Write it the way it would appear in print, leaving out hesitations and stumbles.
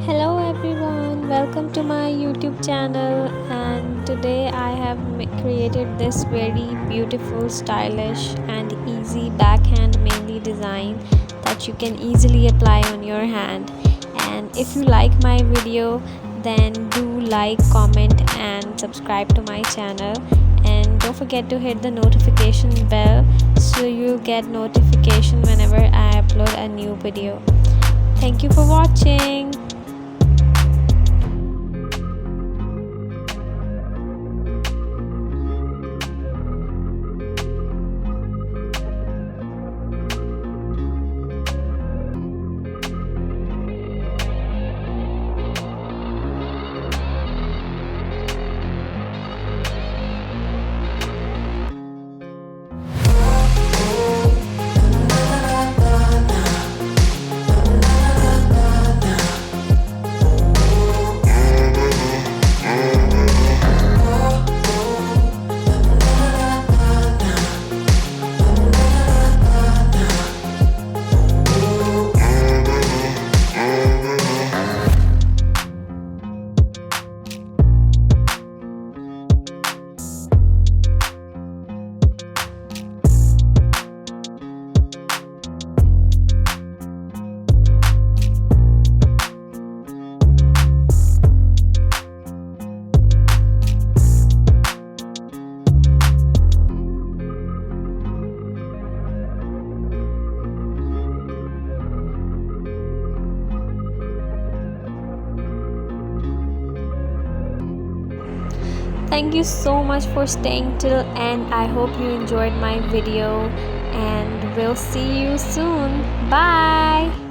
Hello everyone, welcome to my YouTube channel, and today I have created this very beautiful, stylish and easy backhand mehndi design that you can easily apply on your hand. And if you like my video, then do like, comment and subscribe to my channel, and don't forget to hit the notification bell so you'll get notification whenever I upload a new video. Thank you for watching. Thank you so much for staying till end. I hope you enjoyed my video and we'll see you soon. Bye.